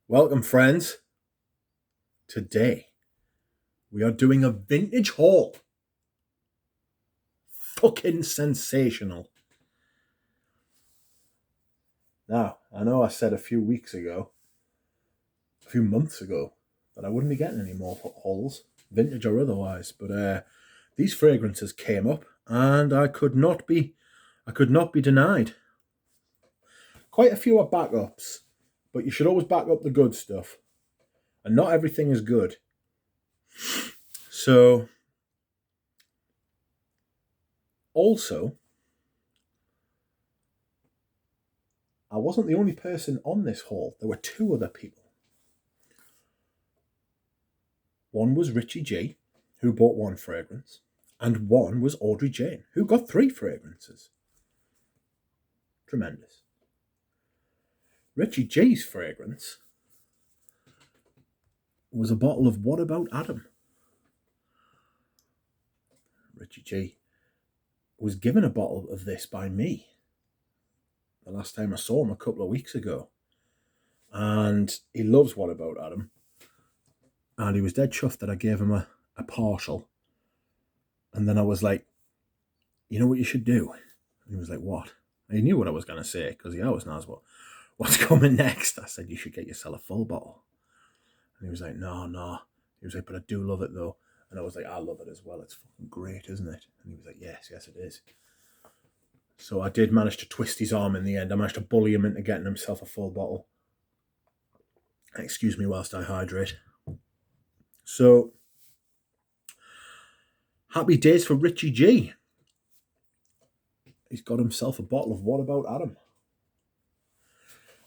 Welcome, friends. Today, we are doing a vintage haul. Fucking sensational. Now, I know I said a few months ago, that I wouldn't be getting any more hauls, vintage or otherwise, but these fragrances came up and I could not be denied. Quite a few are backups, but you should always back up the good stuff. And not everything is good. So, also, I wasn't the only person on this haul. There were two other people. One was Richie G, who bought one fragrance, and one was Audrey Jane, who got 3 fragrances. Tremendous. Richie G's fragrance was a bottle of What About Adam? Richie G was given a bottle of this by me the last time I saw him a couple of weeks ago. And he loves What About Adam? And he was dead chuffed that I gave him a partial. And then I was like, you know what you should do? And he was like, what? And he knew what I was going to say, because he always knows what's coming next. I said, you should get yourself a full bottle. And he was like, no. He was like, but I do love it though. And I was like, I love it as well. It's fucking great, isn't it? And he was like, yes, it is. So I did manage to twist his arm in the end. I managed to bully him into getting himself a full bottle. Excuse me whilst I hydrate. So, happy days for Richie G. He's got himself a bottle of What About Adam?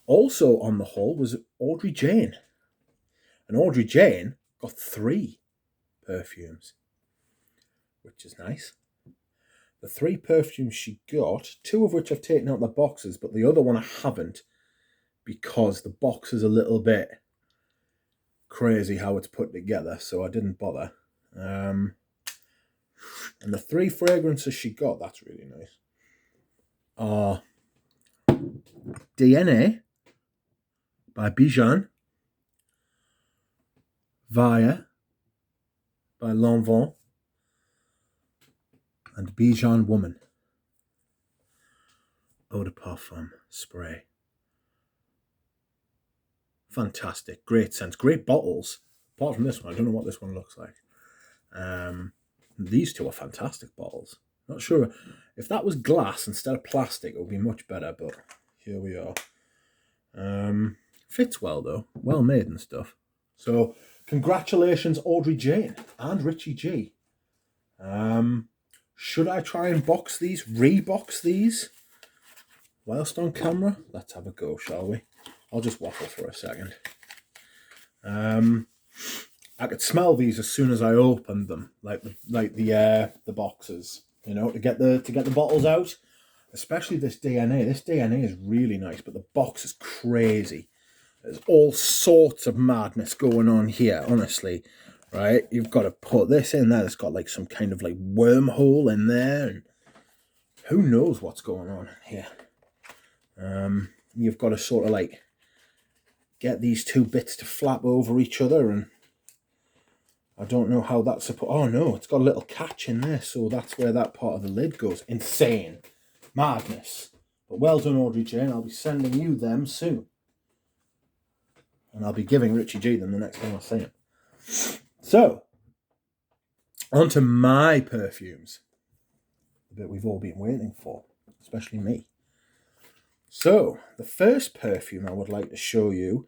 Also on the haul was Audrey Jane. And Audrey Jane got 3 perfumes, which is nice. The 3 perfumes she got, 2 of which I've taken out the boxes, but the other one I haven't, because the box is a little bit crazy how it's put together, so I didn't bother. And the 3 fragrances she got, that's really nice, are DNA by Bijan, Via by Lanvin, and Bijan Woman Eau de Parfum spray. Fantastic, great scents, great bottles. Apart from this one, I don't know what this one looks like. These 2 are fantastic bottles. Not sure if that was glass instead of plastic, it would be much better, but here we are. Fits well though, well made and stuff. So congratulations, Audrey Jane and Richie G. Should I try and rebox these whilst on camera? Let's have a go, shall we? I'll just waffle for a second. I could smell these as soon as I opened them, like the boxes, you know, to get the bottles out. Especially this DNA. This DNA is really nice, but the box is crazy. There's all sorts of madness going on here, honestly. Right? You've got to put this in there. It's got like some kind of like wormhole in there, and who knows what's going on here. You've got to sort of like get these 2 bits to flap over each other, and I don't know how that's supposed. Oh no, it's got a little catch in there, so that's where that part of the lid goes. Insane. Madness. But well done, Audrey Jane. I'll be sending you them soon. And I'll be giving Richie G them the next time I see him. So, on to my perfumes. The bit we've all been waiting for, especially me. So, the first perfume I would like to show you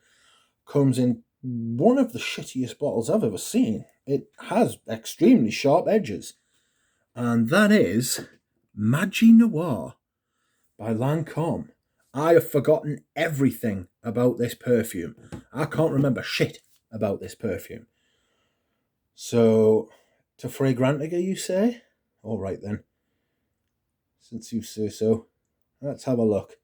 comes in one of the shittiest bottles I've ever seen. It has extremely sharp edges. And that is Maggie Noir by Lancome. I have forgotten everything about this perfume. I can't remember shit about this perfume. So, to Fragrantica, you say? All right then. Since you say so, let's have a look.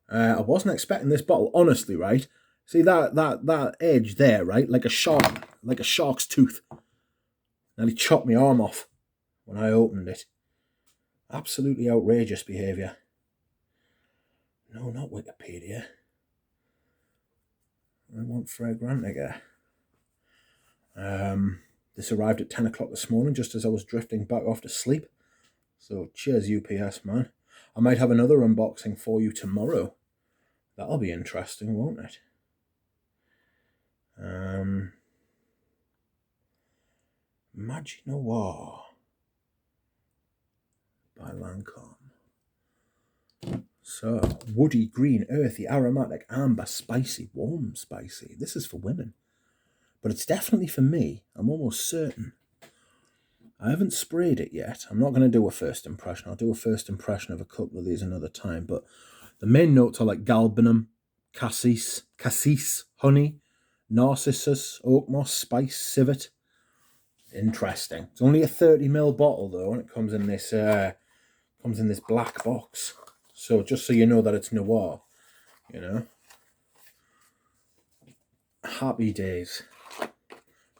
I wasn't expecting this bottle, honestly, right? See that edge there, right? Like a shark's tooth. Nearly chopped my arm off when I opened it. Absolutely outrageous behaviour. No, not Wikipedia. I want Fragrantica. This arrived at 10 o'clock this morning, just as I was drifting back off to sleep. So cheers, UPS, man. I might have another unboxing for you tomorrow. That'll be interesting, won't it? Maggie Noir by Lancome. So, woody, green, earthy, aromatic, amber, spicy, warm, spicy. This is for women. But it's definitely for me. I'm almost certain. I haven't sprayed it yet. I'm not going to do a first impression. I'll do a first impression of a couple of these another time. But the main notes are like galbanum, cassis, honey, narcissus, oak moss, spice, civet. Interesting. It's only a 30ml bottle though, and it comes in this black box. So just so you know that it's Noir, you know. Happy days.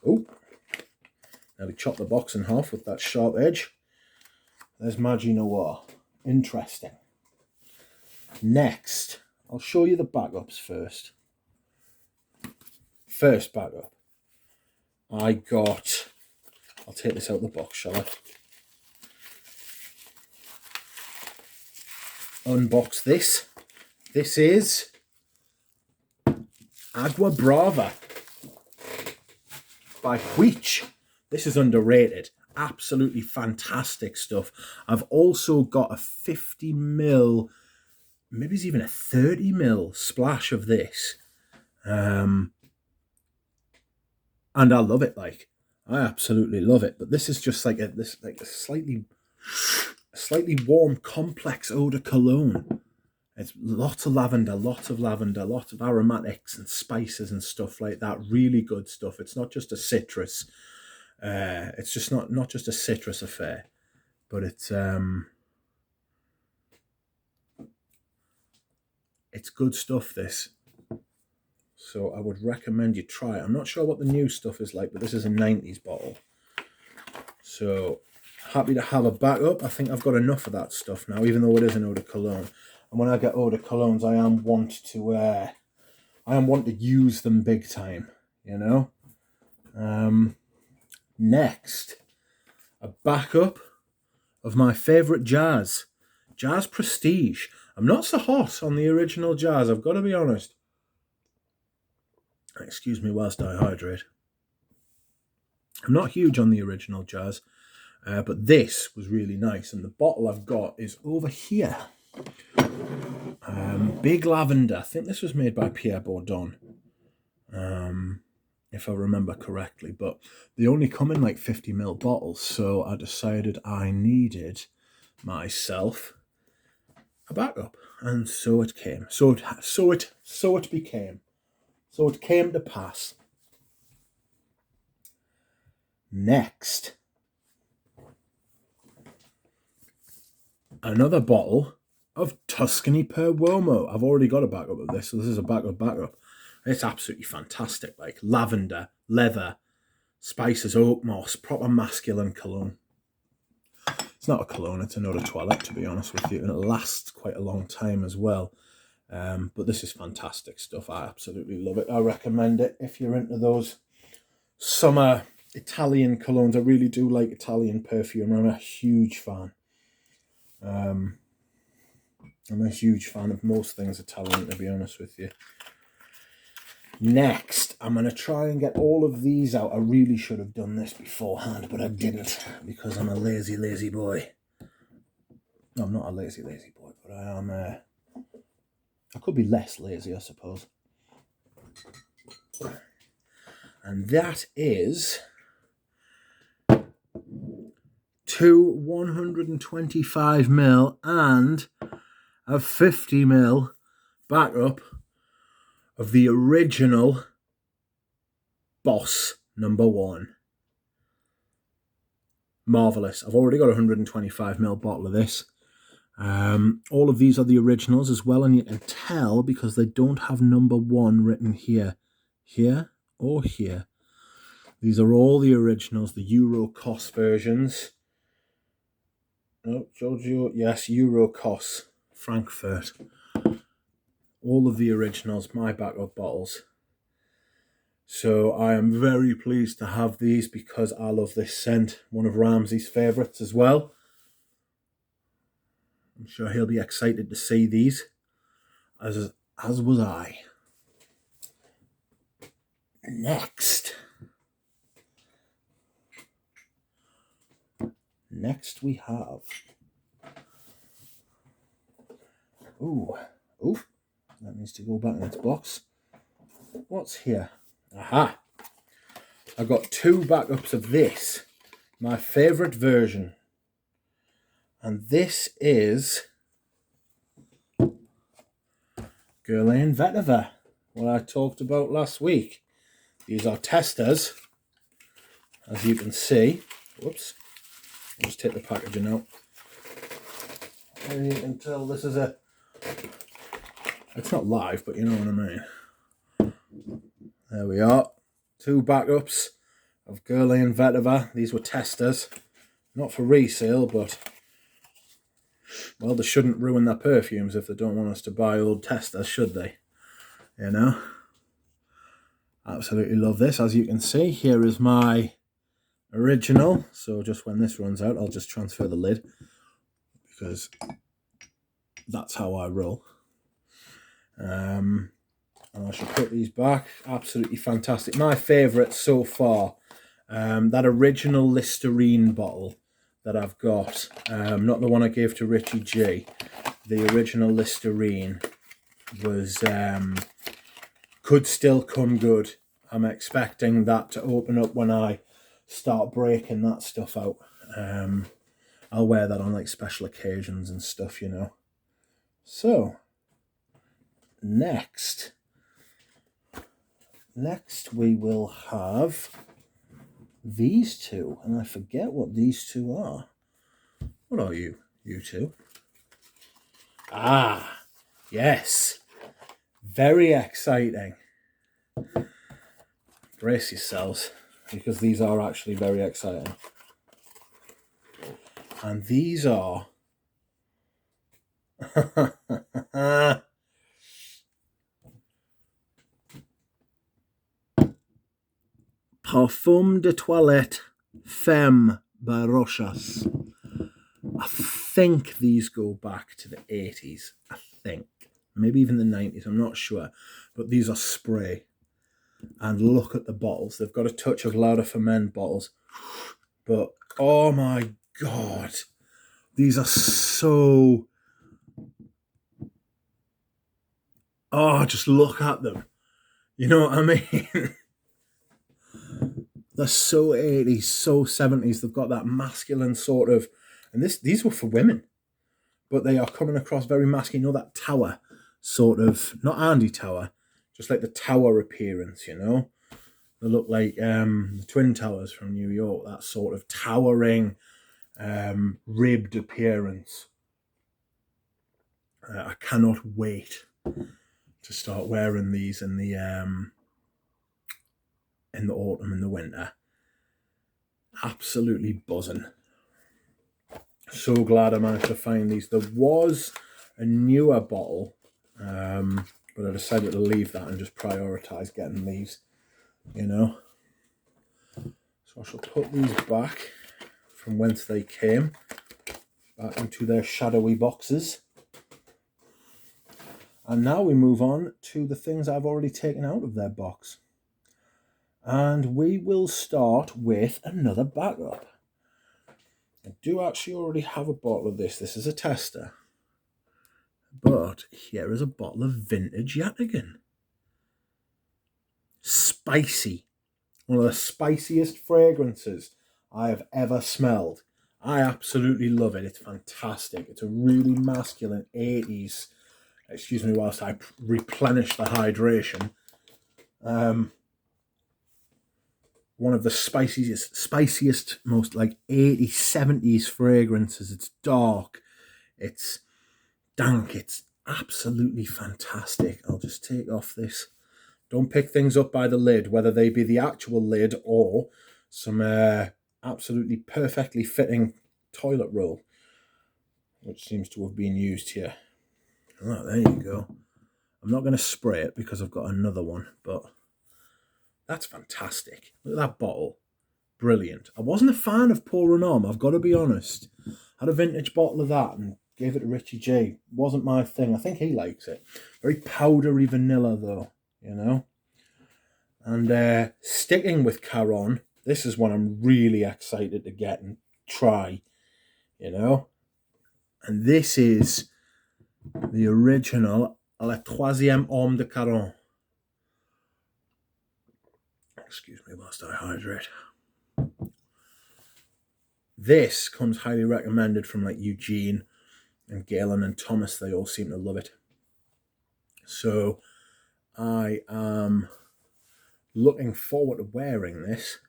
Oh, now we chop the box in half with that sharp edge. There's Maggie Noir. Interesting. Next, I'll show you the backups first. First backup. I'll take this out of the box, shall I? Unbox this. This is Agua Brava by Which. This is underrated. Absolutely fantastic stuff. I've also got a 50ml, maybe it's even a 30ml splash of this. And I love it, like. I absolutely love it. But this is just like a slightly warm, complex eau de cologne. It's lots of lavender, lots of aromatics and spices and stuff like that. Really good stuff. It's not just a citrus. It's just not just a citrus affair, but it's good stuff, this. So I would recommend you try it. I'm not sure what the new stuff is like, but this is a 90s bottle. So happy to have a backup. I think I've got enough of that stuff now, even though it is an eau de cologne. And when I get eau de colognes, I am want to use them big time, you know. Next, a backup of my favourite Jazz Prestige. I'm not so hot on the original Jazz, I've got to be honest. Excuse me whilst I hydrate. I'm not huge on the original Jazz, but this was really nice. And the bottle I've got is over here. Big Lavender. I think this was made by Pierre Bourdon, if I remember correctly. But they only come in like 50ml bottles, so I decided I needed myself a backup, and so it came. So it became. So it came to pass. Next, another bottle of Tuscany Per Uomo. I've already got a backup of this, so this is a backup. It's absolutely fantastic. Like lavender, leather, spices, oak moss, proper masculine cologne. It's not a cologne, it's an eau de toilette, to be honest with you, and it lasts quite a long time as well. But this is fantastic stuff. I absolutely love it. I recommend it if you're into those summer Italian colognes. I really do like Italian perfume. I'm a huge fan. I'm a huge fan of most things Italian, to be honest with you. Next, I'm going to try and get all of these out. I really should have done this beforehand, but I didn't because I'm a lazy boy. No, I'm not a lazy boy, but I am... I could be less lazy, I suppose. And that is 2 125ml and a 50ml backup of the original Boss #1. Marvellous. I've already got a 125ml bottle of this. All of these are the originals as well, and you can tell because they don't have #1 written here or here. These are all the originals, the Euro Cos versions. Oh, Giorgio, yes, Euro Cos, Frankfurt. All of the originals, my backup bottles. So I am very pleased to have these because I love this scent. One of Ramsey's favourites as well. I'm sure he'll be excited to see these, as was I. Next we have... Ooh, that needs to go back in its box. What's here? Aha! I got 2 backups of this, my favourite version. And this is Guerlain Vetiver, what I talked about last week. These are testers, as you can see. Whoops. I'll just take the packaging out. And you can tell this is a... It's not live, but you know what I mean. There we are. 2 backups of Guerlain Vetiver. These were testers. Not for resale, but... Well, they shouldn't ruin their perfumes if they don't want us to buy old testers, should they? You know? Absolutely love this. As you can see, here is my original. So just when this runs out, I'll just transfer the lid, because that's how I roll. And I shall put these back. Absolutely fantastic. My favourite so far, that original Listerine bottle that I've got, not the one I gave to Richie G. The original Listerine was could still come good. I'm expecting that to open up when I start breaking that stuff out. I'll wear that on like special occasions and stuff, you know. So next we will have these 2, and I forget what these 2 are. What are you two? Ah, yes. Very exciting. Brace yourselves, because these are actually very exciting. And these are... Parfum de Toilette Femme by Rochas. I think these go back to the 80s. I think. Maybe even the 90s. I'm not sure. But these are spray. And look at the bottles. They've got a touch of Lauder for Men bottles. But, oh my God. These are so... Oh, just look at them. You know what I mean? They're so 80s, so 70s. They've got that masculine sort of... And these were for women. But they are coming across very masculine. You know, that tower sort of... Not Andy Tower. Just like the tower appearance, you know? They look like the Twin Towers from New York. That sort of towering, ribbed appearance. I cannot wait to start wearing these in the autumn and the winter. Absolutely buzzing. So glad I managed to find these. There was a newer bottle, but I decided to leave that and just prioritise getting these, you know. So I shall put these back from whence they came, back into their shadowy boxes. And now we move on to the things I've already taken out of their box. And we will start with another backup. I do actually already have a bottle of this. This is a tester. But here is a bottle of vintage Yattigan. Spicy. One of the spiciest fragrances I have ever smelled. I absolutely love it. It's fantastic. It's a really masculine 80s. Excuse me whilst I replenish the hydration. One of the spiciest, most like 80s, 70s fragrances. It's dark. It's dank. It's absolutely fantastic. I'll just take off this. Don't pick things up by the lid, whether they be the actual lid or some absolutely perfectly fitting toilet roll, which seems to have been used here. Oh, there you go. I'm not going to spray it because I've got another one, but That's fantastic. Look at that bottle. Brilliant. I wasn't a fan of pouring on, I've got to be honest. I had a vintage bottle of that and gave it to Richie J. Wasn't my thing. I think he likes it. Very powdery vanilla though, you know. And sticking with Caron, this is one I'm really excited to get and try, you know. And this is the original La Troisième Homme de Caron. Excuse me whilst I hydrate. This comes highly recommended from like Eugene and Galen and Thomas. They all seem to love it. So I am looking forward to wearing this.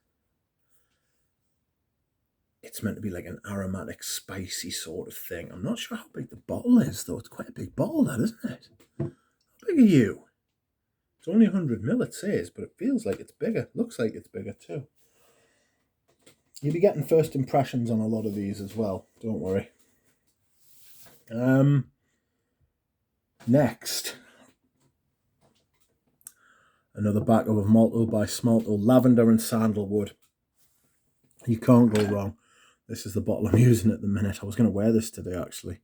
It's meant to be like an aromatic, spicy sort of thing. I'm not sure how big the bottle is, though. It's quite a big bottle, that, isn't it? How big are you? It's only 100ml, it says, but it feels like it's bigger. Looks like it's bigger, too. You'll be getting first impressions on a lot of these as well. Don't worry. Next. Another backup of Malto by Smalto. Lavender and Sandalwood. You can't go wrong. This is the bottle I'm using at the minute. I was going to wear this today, actually.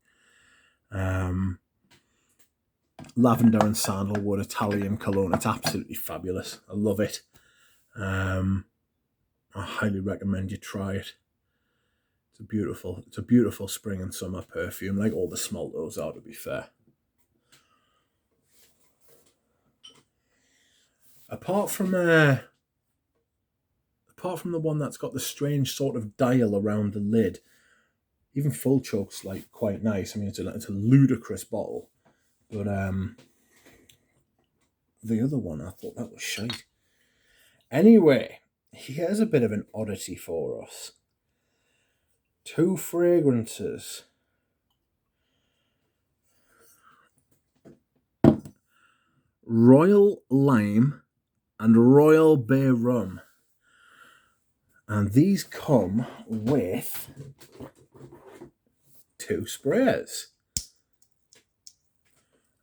Lavender and Sandalwood Italian cologne. It's absolutely fabulous. I love it. I highly recommend you try it. It's a beautiful spring and summer perfume, like all the Smaltos are, to be fair. Apart from the one that's got the strange sort of dial around the lid, even Full Choke's like quite nice. I mean, it's a ludicrous bottle, but the other one, I thought that was shite. Anyway, here's a bit of an oddity for us. 2 fragrances. Royal Lime and Royal Bay Rum. And these come with 2 sprayers.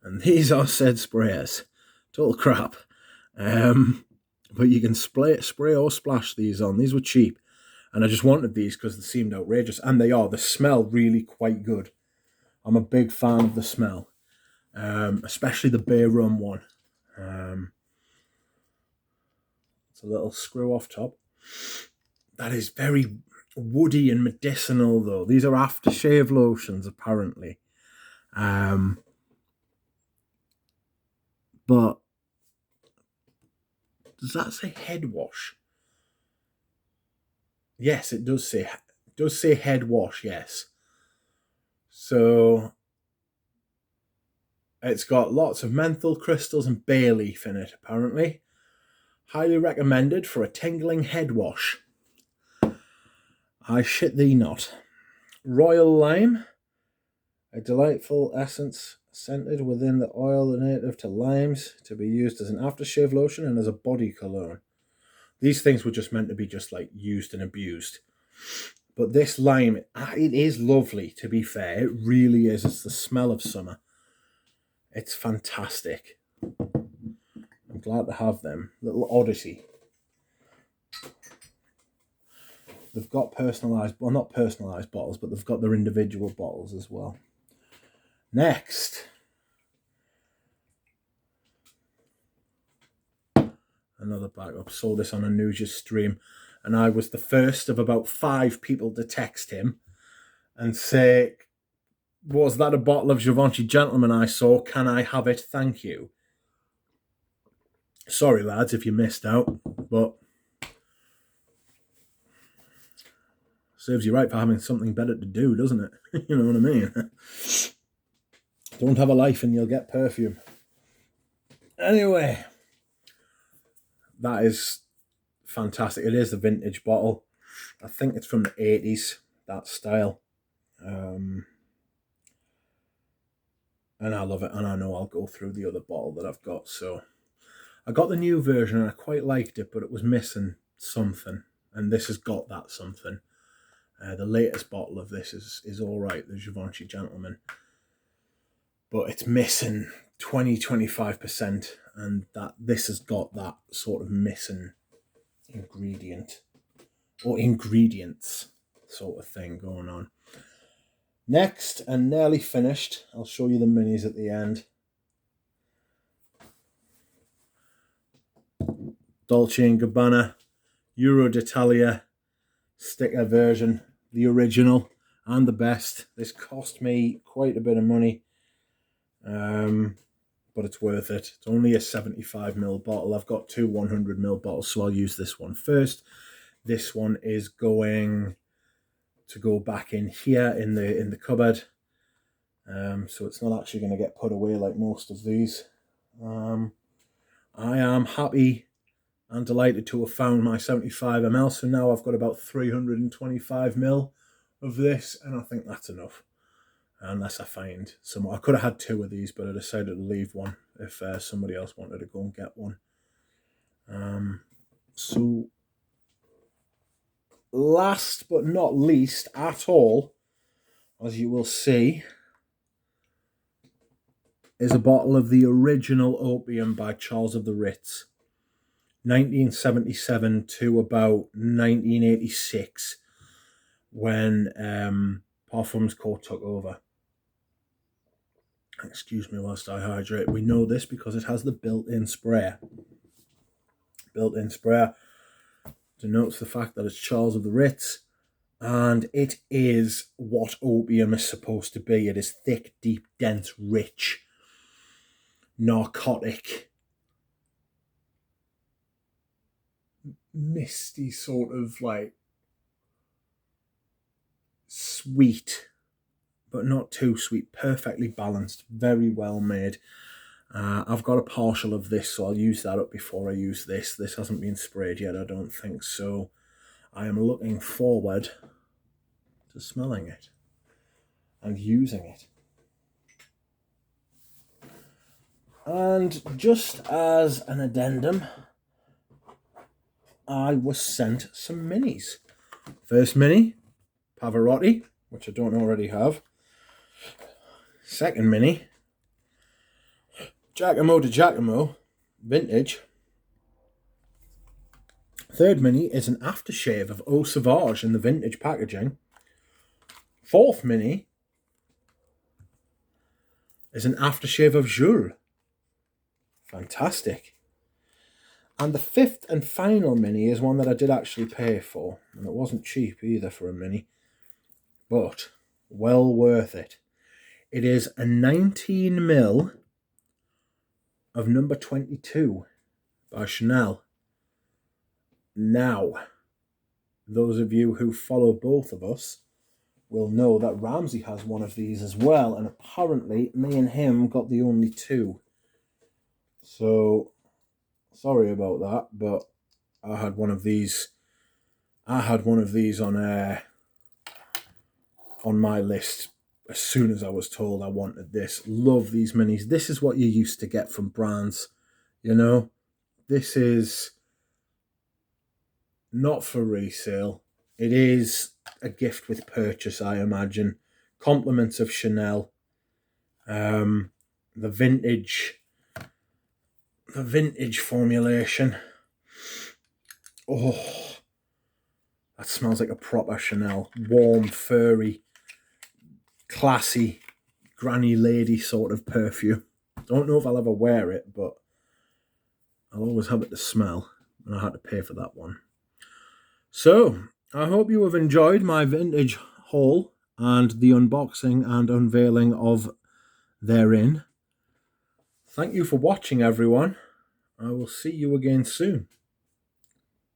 And these are said sprayers. Total crap. But you can spray or splash these on. These were cheap. And I just wanted these because they seemed outrageous. And they are. They smell really quite good. I'm a big fan of the smell. Especially the Bay Rum one. It's a little screw off top. That is very woody and medicinal, though. These are aftershave lotions, apparently. But does that say head wash? Yes, it does say head wash, yes. So it's got lots of menthol crystals and bay leaf in it, apparently. Highly recommended for a tingling head wash. I shit thee not. Royal Lime, a delightful essence scented within the oil native to limes to be used as an aftershave lotion and as a body cologne. These things were just meant to be just like used and abused. But this lime, it is lovely, to be fair. It really is. It's the smell of summer. It's fantastic. I'm glad to have them. Little oddity. They've got personalised, well, not personalised bottles, but they've got their individual bottles as well. Next. Another backup. Saw this on a News's stream, and I was the first of about 5 people to text him and say, was that a bottle of Givenchy Gentleman I saw? Can I have it? Thank you. Sorry, lads, if you missed out, but serves you right for having something better to do, doesn't it? You know what I mean? Don't have a life and you'll get perfume. Anyway, that is fantastic. It is the vintage bottle. I think it's from the 80s, that style. And I love it, and I know I'll go through the other bottle that I've got. So I got the new version and I quite liked it, but it was missing something, and this has got that something. The latest bottle of this is all right, the Givenchy Gentleman, but it's missing 20-25%, and that this has got that sort of missing ingredient or ingredients sort of thing going on. Next, and nearly finished, I'll show you the minis at the end. Dolce & Gabbana Euro d'Italia sticker version, the original and the best. This cost me quite a bit of money, but it's worth it. It's only a 75ml bottle. I've got two 100ml bottles, so I'll use this one first. This one is going to go back in here in the cupboard, so it's not actually going to get put away like most of these. I am happy and delighted to have found my 75ml, so now I've got about 325ml of this, and I think that's enough, unless I find some. I could have had two of these, but I decided to leave one if somebody else wanted to go and get one. So last but not least at all, as you will see, is a bottle of the original opium by Charles of the Ritz, 1977 to about 1986, when Parfums Court took over. Excuse me whilst I hydrate. We know this because it has the built-in sprayer. Built-in sprayer denotes the fact that it's Charles of the Ritz, and it is what opium is supposed to be. It is thick, deep, dense, rich, narcotic, misty, sort of like sweet, but not too sweet, perfectly balanced, very well made. I've got a partial of this, so I'll use that up before I use this. This hasn't been sprayed yet, I don't think, so I am looking forward to smelling it and using it. And just as an addendum, I was sent some minis. First mini, Pavarotti, which I don't already have. Second mini, Giacomo de Giacomo, vintage. Third mini is an aftershave of Eau Sauvage in the vintage packaging. Fourth mini is an aftershave of Jules. Fantastic. And the fifth and final mini is one that I did actually pay for, and it wasn't cheap either for a mini, but well worth it. It is a 19ml of number 22 by Chanel. Now, those of you who follow both of us will know that Ramsey has one of these as well, and apparently me and him got the only two. So, sorry about that, but I had one of these. I had one of these on my list as soon as I was told I wanted this. Love these minis. This is what you used to get from brands, you know. This is not for resale. It is a gift with purchase, I imagine. Compliments of Chanel. The vintage formulation. Oh, that smells like a proper Chanel. Warm, furry, classy, granny lady sort of perfume. Don't know if I'll ever wear it, but I'll always have it to smell, and I had to pay for that one. So, I hope you have enjoyed my vintage haul and the unboxing and unveiling of therein. Thank you for watching, everyone. I will see you again soon.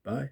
Bye.